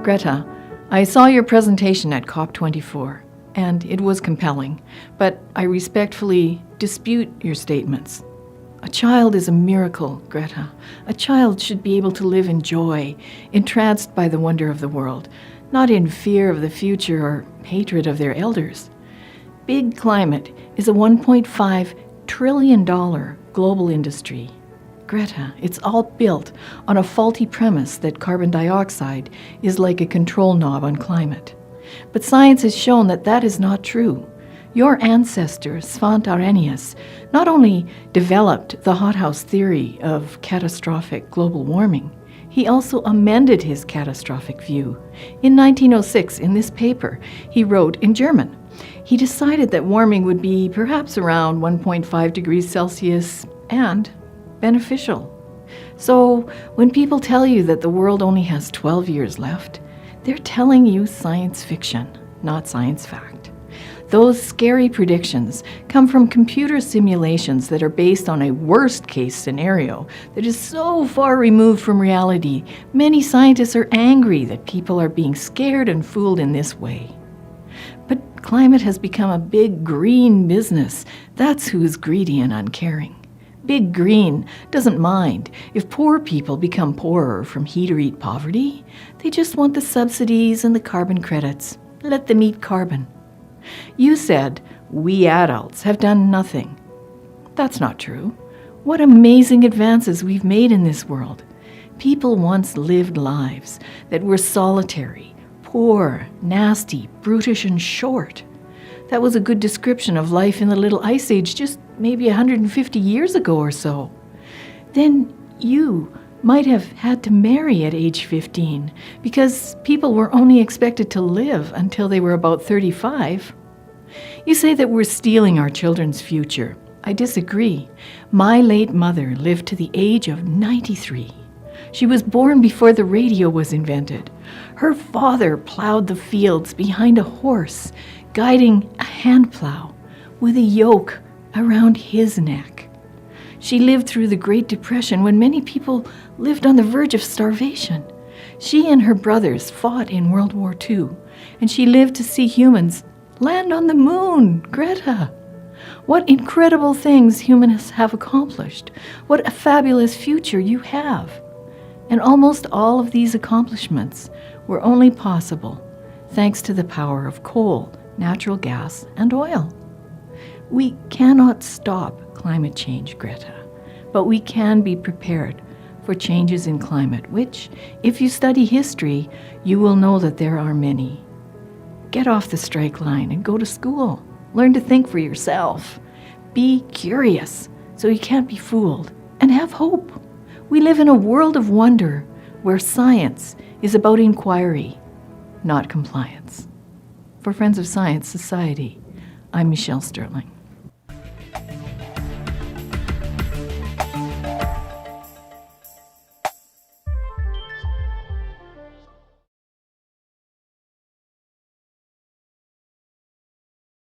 Greta, I saw your presentation at COP24, and it was compelling, but I respectfully dispute your statements. A child is a miracle, Greta. A child should be able to live in joy, entranced by the wonder of the world, not in fear of the future or hatred of their elders. Big climate is a $1.5 trillion global industry. Greta, it's all built on a faulty premise that carbon dioxide is like a control knob on climate. But science has shown that that is not true. Your ancestor, Svante Arrhenius, not only developed the hothouse theory of catastrophic global warming, he also amended his catastrophic view. In 1906, in this paper, he wrote in German. He decided that warming would be perhaps around 1.5 degrees Celsius and beneficial. So when people tell you that the world only has 12 years left, they're telling you science fiction, not science fact. Those scary predictions come from computer simulations that are based on a worst-case scenario that is so far removed from reality, many scientists are angry that people are being scared and fooled in this way. But climate has become a big green business. That's who's greedy and uncaring. Big Green doesn't mind if poor people become poorer from heat or eat poverty. They just want the subsidies and the carbon credits. Let them eat carbon. You said, we adults have done nothing. That's not true. What amazing advances we've made in this world. People once lived lives that were solitary, poor, nasty, brutish, and short. That was a good description of life in the Little Ice Age just maybe 150 years ago or so. Then you might have had to marry at age 15 because people were only expected to live until they were about 35. You say that we're stealing our children's future. I disagree. My late mother lived to the age of 93. She was born before the radio was invented. Her father plowed the fields behind a horse, guiding a hand plow with a yoke around his neck. She lived through the Great Depression when many people lived on the verge of starvation. She and her brothers fought in World War II, and she lived to see humans land on the moon. Greta, what incredible things humans have accomplished. What a fabulous future you have. And almost all of these accomplishments were only possible thanks to the power of coal, natural gas, and oil. We cannot stop climate change, Greta, but we can be prepared for changes in climate, which, if you study history, you will know that there are many. Get off the strike line and go to school. Learn to think for yourself. Be curious so you can't be fooled, and have hope. We live in a world of wonder where science is about inquiry, not compliance. For Friends of Science Society, I'm Michelle Sterling.